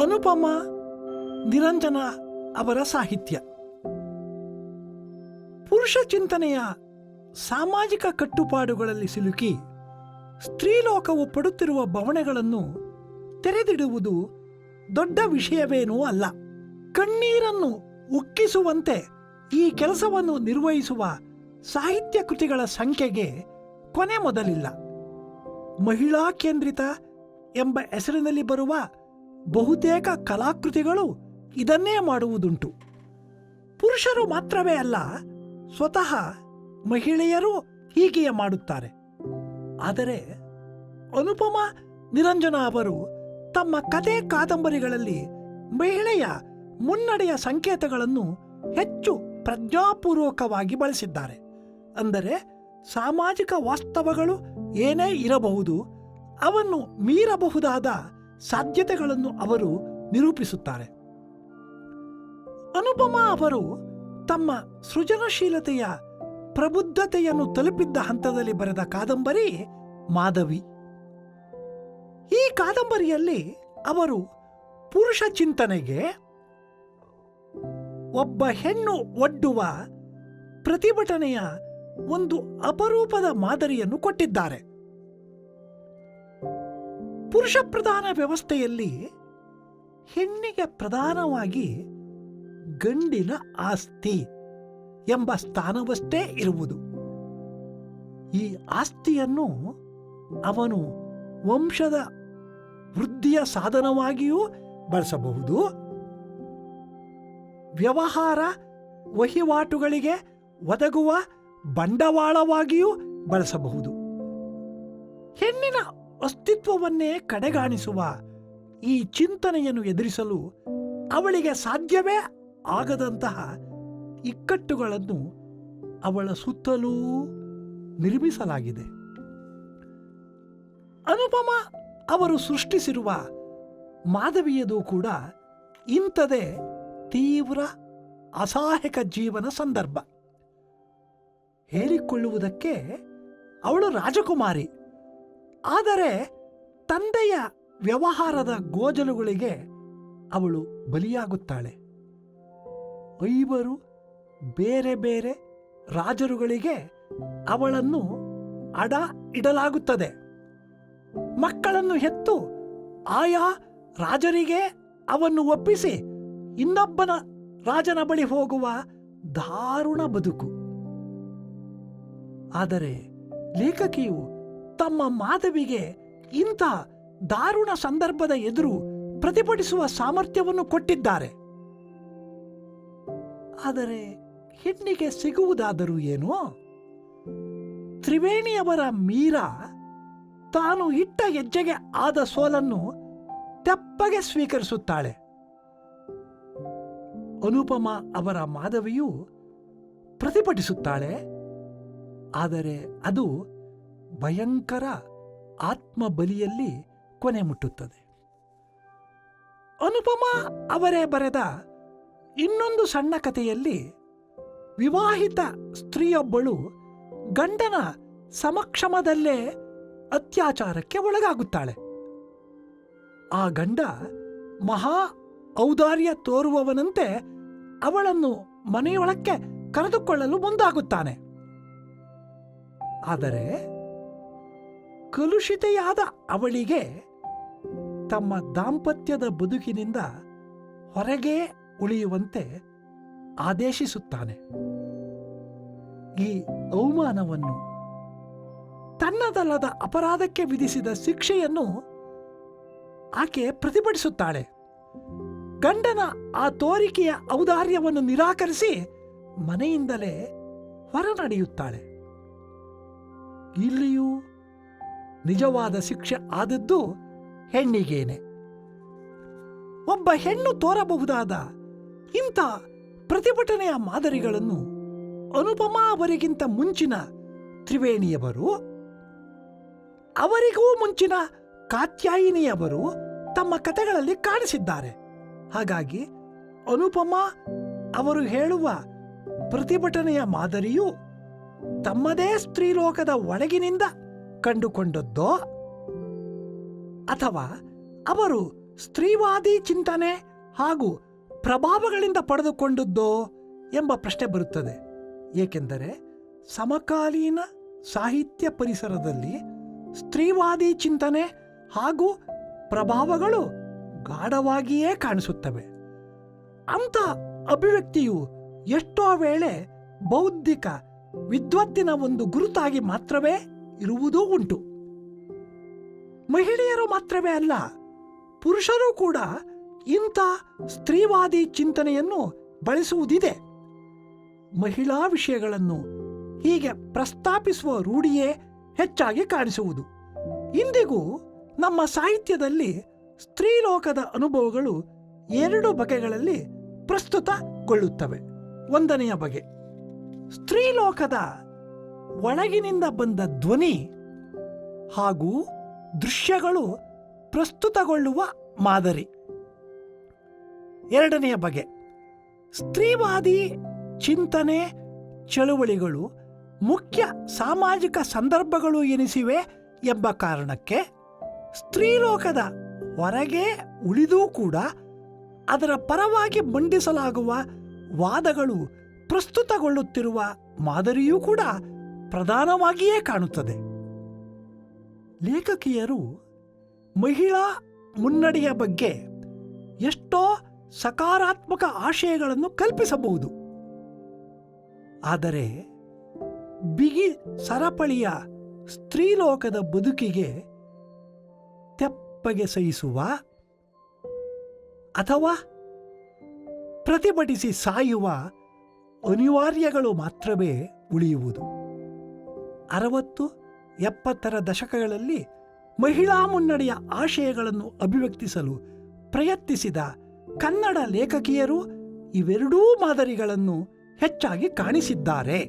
ಅನುಪಮ ನಿರಂಜನ ಅವರ ಸಾಹಿತ್ಯ ಪುರುಷ ಚಿಂತನೆಯ ಸಾಮಾಜಿಕ ಕಟ್ಟುಪಾಡುಗಳಲ್ಲಿ ಸಿಲುಕಿ ಸ್ತ್ರೀಲೋಕವು ಪಡುತ್ತಿರುವ ಬವಣೆಗಳನ್ನು ತೆರೆದಿಡುವುದು ದೊಡ್ಡ ವಿಷಯವೇನೂ ಅಲ್ಲ. ಕಣ್ಣೀರನ್ನು ಉಕ್ಕಿಸುವಂತೆ ಈ ಕೆಲಸವನ್ನು ನಿರ್ವಹಿಸುವ ಸಾಹಿತ್ಯ ಕೃತಿಗಳ ಸಂಖ್ಯೆಗೆ ಕೊನೆ ಮೊದಲಿಲ್ಲ. ಮಹಿಳಾ ಕೇಂದ್ರಿತ ಎಂಬ ಹೆಸರಿನಲ್ಲಿ ಬರುವ ಬಹುತೇಕ ಕಲಾಕೃತಿಗಳು ಇದನ್ನೇ ಮಾಡುವುದುಂಟು. ಪುರುಷರು ಮಾತ್ರವೇ ಅಲ್ಲ, ಸ್ವತಃ ಮಹಿಳೆಯರು ಹೀಗೆಯೇ ಮಾಡುತ್ತಾರೆ. ಆದರೆ ಅನುಪಮ ನಿರಂಜನ ಅವರು ತಮ್ಮ ಕತೆ ಕಾದಂಬರಿಗಳಲ್ಲಿ ಮಹಿಳೆಯ ಮುನ್ನಡೆಯ ಸಂಕೇತಗಳನ್ನು ಹೆಚ್ಚು ಪ್ರಜ್ಞಾಪೂರ್ವಕವಾಗಿ ಬಳಸಿದ್ದಾರೆ. ಅಂದರೆ ಸಾಮಾಜಿಕ ವಾಸ್ತವಗಳು ಏನೇ ಇರಬಹುದು, ಅವನ್ನು ಮೀರಬಹುದಾದ ಸಾಧ್ಯತೆಗಳನ್ನು ಅವರು ನಿರೂಪಿಸುತ್ತಾರೆ. ಅನುಪಮ ಅವರು ತಮ್ಮ ಸೃಜನಶೀಲತೆಯ ಪ್ರಬುದ್ಧತೆಯನ್ನು ತಲುಪಿದ್ದ ಹಂತದಲ್ಲಿ ಬರೆದ ಕಾದಂಬರಿ ಮಾಧವಿ. ಈ ಕಾದಂಬರಿಯಲ್ಲಿ ಅವರು ಪುರುಷ ಚಿಂತನೆಗೆ ಒಬ್ಬ ಹೆಣ್ಣು ಒಡ್ಡುವ ಪ್ರತಿಭಟನೆಯ ಒಂದು ಅಪರೂಪದ ಮಾದರಿಯನ್ನು ಕೊಟ್ಟಿದ್ದಾರೆ. ಪುರುಷ ಪ್ರಧಾನ ವ್ಯವಸ್ಥೆಯಲ್ಲಿ ಹೆಣ್ಣಿಗೆ ಪ್ರಧಾನವಾಗಿ ಗಂಡಿನ ಆಸ್ತಿ ಎಂಬ ಸ್ಥಾನವಷ್ಟೇ ಇರುವುದು. ಈ ಆಸ್ತಿಯನ್ನು ಅವನು ವಂಶದ ವೃದ್ಧಿಯ ಸಾಧನವಾಗಿಯೂ ಬಳಸಬಹುದು, ವ್ಯವಹಾರ ವಹಿವಾಟುಗಳಿಗೆ ಒದಗುವ ಬಂಡವಾಳವಾಗಿಯೂ ಬಳಸಬಹುದು. ಹೆಣ್ಣಿನ ಅಸ್ತಿತ್ವವನ್ನೇ ಕಡೆಗಾಣಿಸುವ ಈ ಚಿಂತನೆಯನ್ನು ಎದುರಿಸಲು ಅವಳಿಗೆ ಸಾಧ್ಯವೇ ಆಗದಂತಹ ಇಕ್ಕಟ್ಟುಗಳನ್ನು ಅವಳ ಸುತ್ತಲೂ ನಿರ್ಮಿಸಲಾಗಿದೆ. ಅನುಪಮ ಅವರು ಸೃಷ್ಟಿಸಿರುವ ಮಾಧವಿಯದು ಕೂಡ ಇಂಥದೇ ತೀವ್ರ ಅಸಹಾಯಕ ಜೀವನ ಸಂದರ್ಭ. ಹೇಳಿಕೊಳ್ಳುವುದಕ್ಕೆ ಅವಳು ರಾಜಕುಮಾರಿ, ಆದರೆ ತಂದೆಯ ವ್ಯವಹಾರದ ಗೋಜಲುಗಳಿಗೆ ಅವಳು ಬಲಿಯಾಗುತ್ತಾಳೆ. 5 ಬೇರೆ ಬೇರೆ ರಾಜರುಗಳಿಗೆ ಅವಳನ್ನು ಅಡ ಇಡಲಾಗುತ್ತದೆ. ಮಕ್ಕಳನ್ನು ಹೆತ್ತು ಆಯಾ ರಾಜರಿಗೆ ಅವನ್ನು ಒಪ್ಪಿಸಿ ಇನ್ನೊಬ್ಬನ ರಾಜನ ಬಳಿ ಹೋಗುವ ದಾರುಣ ಬದುಕು. ಆದರೆ ಲೇಖಕಿಯು ತಮ್ಮ ಮಾಧವಿಗೆ ಇಂಥ ದಾರುಣ ಸಂದರ್ಭದ ಎದುರು ಪ್ರತಿಭಟಿಸುವ ಸಾಮರ್ಥ್ಯವನ್ನು ಕೊಟ್ಟಿದ್ದಾರೆ. ಆದರೆ ಹೆಣ್ಣಿಗೆ ಸಿಗುವುದಾದರೂ ಏನೋ? ತ್ರಿವೇಣಿಯವರ ಮೀರಾ ತಾನು ಇಟ್ಟ ಹೆಜ್ಜೆಗೆ ಆದ ಸೋಲನ್ನು ತೆಪ್ಪಗೆ ಸ್ವೀಕರಿಸುತ್ತಾಳೆ. ಅನುಪಮ ಅವರ ಮಾಧವಿಯು ಪ್ರತಿಭಟಿಸುತ್ತಾಳೆ, ಆದರೆ ಅದು ಭಯಂಕರ ಆತ್ಮಬಲಿಯಲ್ಲಿ ಕೊನೆ ಮುಟ್ಟುತ್ತದೆ. ಅನುಪಮ ಅವರೇ ಬರೆದ ಇನ್ನೊಂದು ಸಣ್ಣ ಕಥೆಯಲ್ಲಿ ವಿವಾಹಿತ ಸ್ತ್ರೀಯೊಬ್ಬಳು ಗಂಡನ ಸಮಕ್ಷಮದಲ್ಲೇ ಅತ್ಯಾಚಾರಕ್ಕೆ ಒಳಗಾಗುತ್ತಾಳೆ. ಆ ಗಂಡ ಮಹಾ ಔದಾರ್ಯ ತೋರುವವನಂತೆ ಅವಳನ್ನು ಮನೆಯೊಳಕ್ಕೆ ಕರೆದುಕೊಳ್ಳಲು ಮುಂದಾಗುತ್ತಾನೆ. ಆದರೆ ಕಲುಷಿತೆಯಾದ ಅವಳಿಗೆ ತಮ್ಮ ದಾಂಪತ್ಯದ ಬದುಕಿನಿಂದ ಹೊರಗೆ ಉಳಿಯುವಂತೆ ಆದೇಶಿಸುತ್ತಾನೆ. ಈ ಅವಮಾನವನ್ನು, ತನ್ನದಲ್ಲದ ಅಪರಾಧಕ್ಕೆ ವಿಧಿಸಿದ ಶಿಕ್ಷೆಯನ್ನು ಆಕೆ ಪ್ರತಿಭಟಿಸುತ್ತಾಳೆ. ಗಂಡನ ಆ ತೋರಿಕೆಯ ಔದಾರ್ಯವನ್ನು ನಿರಾಕರಿಸಿ ಮನೆಯಿಂದಲೇ ಹೊರ ನಡೆಯುತ್ತಾಳೆ. ಇಲ್ಲಿಯೂ ನಿಜವಾದ ಶಿಕ್ಷೆ ಆದದ್ದು ಹೆಣ್ಣಿಗೇನೆ. ಒಬ್ಬ ಹೆಣ್ಣು ತೋರಬಹುದಾದ ಇಂಥ ಪ್ರತಿಭಟನೆಯ ಮಾದರಿಗಳನ್ನು ಅನುಪಮ ಅವರಿಗಿಂತ ಮುಂಚಿನ ತ್ರಿವೇಣಿಯವರು, ಅವರಿಗೂ ಮುಂಚಿನ ಕಾತ್ಯಾಯಿನಿಯವರು ತಮ್ಮ ಕಥೆಗಳಲ್ಲಿ ಕಾಣಿಸಿದ್ದಾರೆ. ಹಾಗಾಗಿ ಅನುಪಮ ಅವರು ಹೇಳುವ ಪ್ರತಿಭಟನೆಯ ಮಾದರಿಯು ತಮ್ಮದೇ ಸ್ತ್ರೀಲೋಕದ ಒಳಗಿನಿಂದ ಕಂಡುಕೊಂಡದ್ದೋ ಅಥವಾ ಅವರು ಸ್ತ್ರೀವಾದಿ ಚಿಂತನೆ ಹಾಗೂ ಪ್ರಭಾವಗಳಿಂದ ಪಡೆದುಕೊಂಡದ್ದೋ ಎಂಬ ಪ್ರಶ್ನೆ ಬರುತ್ತದೆ. ಏಕೆಂದರೆ ಸಮಕಾಲೀನ ಸಾಹಿತ್ಯ ಪರಿಸರದಲ್ಲಿ ಸ್ತ್ರೀವಾದಿ ಚಿಂತನೆ ಹಾಗೂ ಪ್ರಭಾವಗಳು ಗಾಢವಾಗಿಯೇ ಕಾಣಿಸುತ್ತವೆ. ಅಂಥ ಅಭಿವ್ಯಕ್ತಿಯು ಎಷ್ಟೋ ವೇಳೆ ಬೌದ್ಧಿಕ ವಿದ್ವತ್ತಿನ ಒಂದು ಗುರುತಾಗಿ ಮಾತ್ರವೇ ಇರುವುದೂ ಉಂಟು. ಮಹಿಳೆಯರು ಮಾತ್ರವೇ ಅಲ್ಲ, ಪುರುಷರು ಕೂಡ ಇಂಥ ಸ್ತ್ರೀವಾದಿ ಚಿಂತನೆಯನ್ನು ಬಳಸುವುದಿದೆ. ಮಹಿಳಾ ವಿಷಯಗಳನ್ನು ಹೀಗೆ ಪ್ರಸ್ತಾಪಿಸುವ ರೂಢಿಯೇ ಹೆಚ್ಚಾಗಿ ಕಾಣಿಸುವುದು. ಇಂದಿಗೂ ನಮ್ಮ ಸಾಹಿತ್ಯದಲ್ಲಿ ಸ್ತ್ರೀಲೋಕದ ಅನುಭವಗಳು 2 ಬಗೆಗಳಲ್ಲಿ ಪ್ರಸ್ತುತಗೊಳ್ಳುತ್ತವೆ. 1ನೆಯ ಬಗೆ, ಸ್ತ್ರೀಲೋಕದ ಒಳಗಿನಿಂದ ಬಂದ ಧ್ವನಿ ಹಾಗೂ ದೃಶ್ಯಗಳು ಪ್ರಸ್ತುತಗೊಳ್ಳುವ ಮಾದರಿ. 2ನೆಯ ಬಗೆ, ಸ್ತ್ರೀವಾದಿ ಚಿಂತನೆ ಚಳುವಳಿಗಳು ಮುಖ್ಯ ಸಾಮಾಜಿಕ ಸಂದರ್ಭಗಳು ಎನಿಸಿವೆ ಎಂಬ ಕಾರಣಕ್ಕೆ ಸ್ತ್ರೀಲೋಕದ ಹೊರಗೆ ಉಳಿದೂ ಕೂಡ ಅದರ ಪರವಾಗಿ ಮಂಡಿಸಲಾಗುವ ವಾದಗಳು ಪ್ರಸ್ತುತಗೊಳ್ಳುತ್ತಿರುವ ಮಾದರಿಯೂ ಕೂಡ ಪ್ರಧಾನವಾಗಿಯೇ ಕಾಣುತ್ತದೆ. ಲೇಖಕಿಯರು ಮಹಿಳಾ ಮುನ್ನಡೆಯ ಬಗ್ಗೆ ಎಷ್ಟೋ ಸಕಾರಾತ್ಮಕ ಆಶಯಗಳನ್ನು ಕಲ್ಪಿಸಬಹುದು. ಆದರೆ ಬಿಗಿ ಸರಪಳಿಯ ಸ್ತ್ರೀಲೋಕದ ಬದುಕಿಗೆ ತೆಪ್ಪಗೆ ಸಹಿಸುವ ಅಥವಾ ಪ್ರತಿಭಟಿಸಿ ಸಾಯುವ ಅನಿವಾರ್ಯಗಳು ಮಾತ್ರವೇ ಉಳಿಯುವುದು. 60-70ರ ದಶಕಗಳಲ್ಲಿ ಮಹಿಳಾ ಮುನ್ನಡೆಯ ಆಶಯಗಳನ್ನು ಅಭಿವ್ಯಕ್ತಿಸಲು ಪ್ರಯತ್ನಿಸಿದ ಕನ್ನಡ ಲೇಖಕಿಯರು ಇವೆರಡೂ ಮಾದರಿಗಳನ್ನು ಹೆಚ್ಚಾಗಿ ಕಾಣಿಸಿದ್ದಾರೆ.